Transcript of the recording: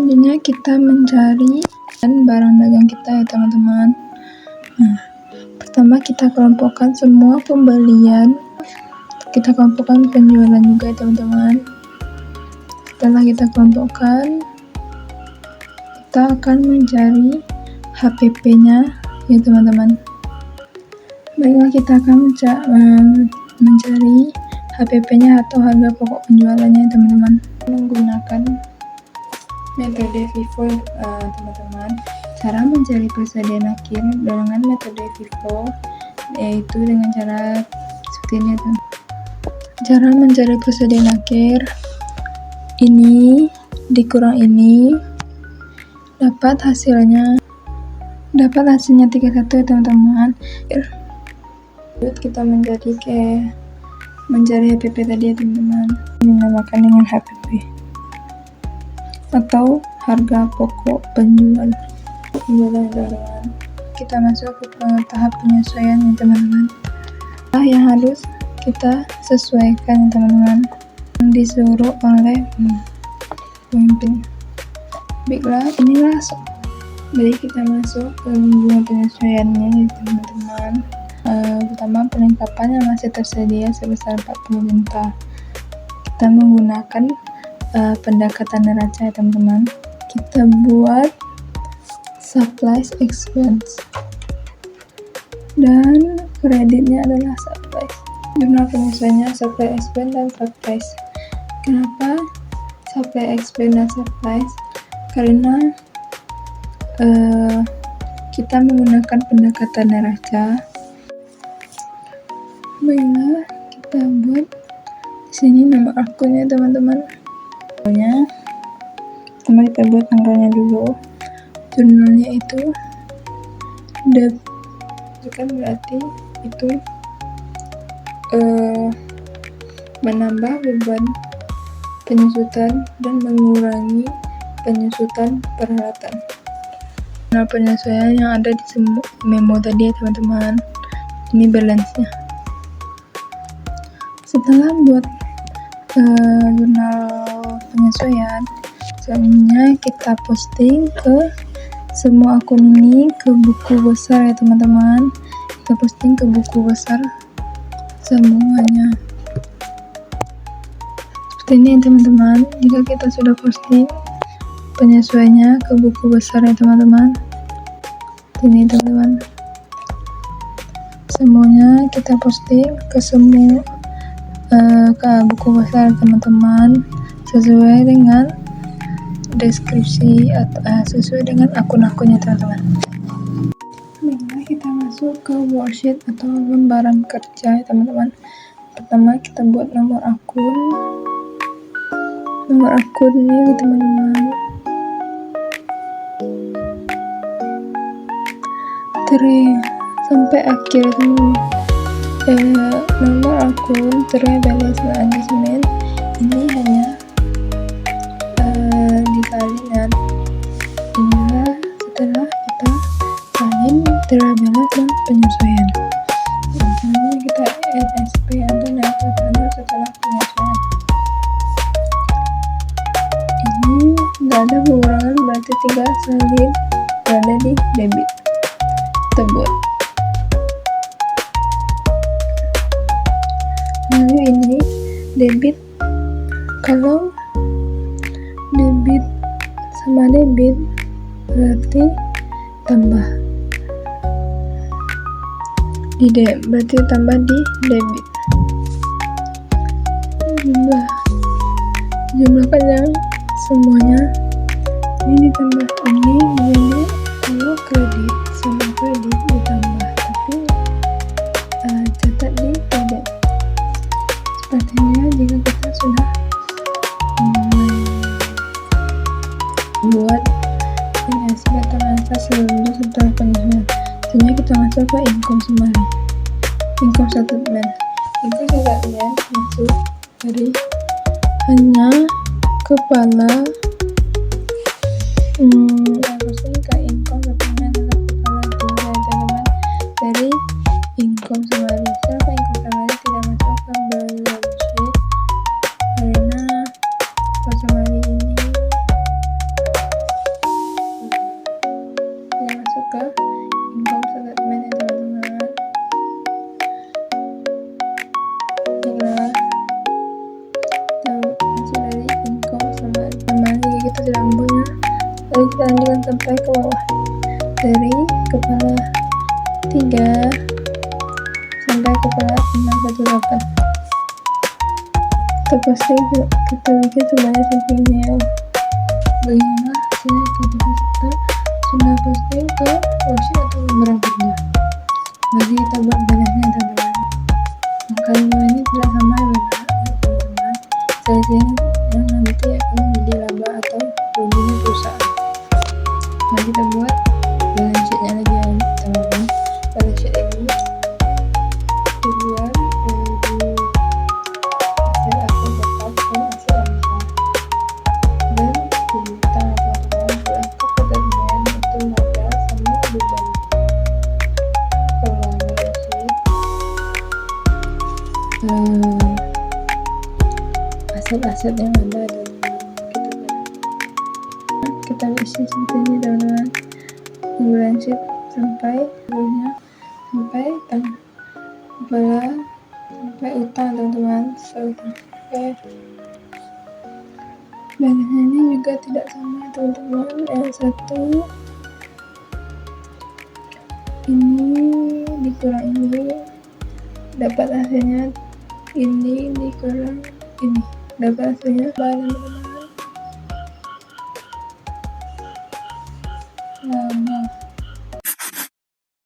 Selanjutnya kita mencari barang dagang kita ya teman-teman. Nah, pertama kita kelompokkan semua pembelian, kita kelompokkan penjualan juga ya teman-teman. Setelah kita kelompokkan, kita akan mencari HPP-nya ya teman-teman. Baiklah, kita akan mencari HPP-nya atau harga pokok penjualannya teman-teman, menggunakan metode FIFO teman-teman. Cara mencari persediaan akhir dengan metode FIFO yaitu dengan cara seperti ini teman. Cara mencari persediaan akhir, ini dikurang ini, dapat hasilnya 31 ya teman-teman. Kita mencari HPP tadi ya teman-teman, dinamakan dengan HPP atau harga pokok penjualan teman-teman. Kita masuk ke tahap penyesuaian ya teman-teman. Yang harus kita sesuaikan teman-teman, yang disuruh oleh pemimpin. Baiklah, inilah jadi kita masuk ke bunga penyesuaiannya ya teman-teman. Pertama, pelengkapan yang masih tersedia sebesar 40 juta. Kita menggunakan pendekatan neraca ya teman-teman. Kita buat supply expense dan kreditnya adalah supply. Jumlah penyesuaiannya supply expense dan supply. Kenapa supply expense dan supply? Karena kita menggunakan pendekatan neraca. Baiklah, kita buat di sini nomor akunnya teman-teman. Pertama kita buat tanggalnya dulu. Jurnalnya itu bukan berarti itu menambah beban penyusutan dan mengurangi penyusutan peralatan. Nah, penyesuaian yang ada di memo tadi ya teman-teman. Ini balance-nya. Setelah buat jurnal penyesuaian, selanjutnya kita posting ke semua akun ini ke buku besar ya teman-teman. Kita posting ke buku besar semuanya seperti ini ya teman-teman. Jika kita sudah posting penyesuaiannya ke buku besar ya teman-teman, ini teman-teman, semuanya kita posting ke semua ke buku besar teman-teman, sesuai dengan deskripsi atau sesuai dengan akun-akunnya teman-teman. Baiklah, kita masuk ke worksheet atau lembaran kerja ya teman-teman. Pertama kita buat nomor akun ini teman-teman, sampai akhir teman-teman. Nomor akun balance management ini hanya disalin inilah setelah kita salin balance dan penyesuaian. Selanjutnya kita NSP atau nilai tanda setelah penyesuaian. Ini nggak ada pengurangan, berarti tinggal salin berada di debit. Kita buat. Lalu ini debit, kalau debit sama debit berarti tambah berarti tambah di debit. Jumlahkan yang semuanya ini ditambah ini. Kalau kredit sama kredit ditambah, tapi catat di debit. Sepertinya jika kita sudah buat NSP atau neraca setelah penyesuaian, selanjutnya kita masuk ke income summary, income statement. Income statement masuk dari hanya kepala harusnya ke income statement adalah kepala 3 teman-teman dari income summary. Siapa income summary tidak masuk ke balance sheet karena income summary ini sampai ke bawah, dari kepala 3 sampai kepala 618. Kita bikin sebanyak seperti ini ya. Bagaimana hasilnya? Kita sudah posting ke worksheet atau berangkatnya. Mari kita buat bedanya teman-teman. Angka 5 ini tidak sama ya teman-teman. Saya yang nanti akan menjadi laba atau ruginya perusahaan. Mari kita buat balance sheet-nya lagi ya teman-teman. Balance sheet ini dibuat dari hasil aset tetap dan hasil angsa, dan piutang teman-teman. Untuk ketentuan itu modal sama beban. Kalau balance sheet aset-aset yang ada dan kita isi seperti ini teman-teman. Balance sheet sampai seluruhnya sampai sampai utang teman-teman. Sampai badannya ini juga tidak sama teman-teman. Yang satu ini dikurang ini dapat hasilnya ini, dikurang ini dapat hasilnya teman-teman.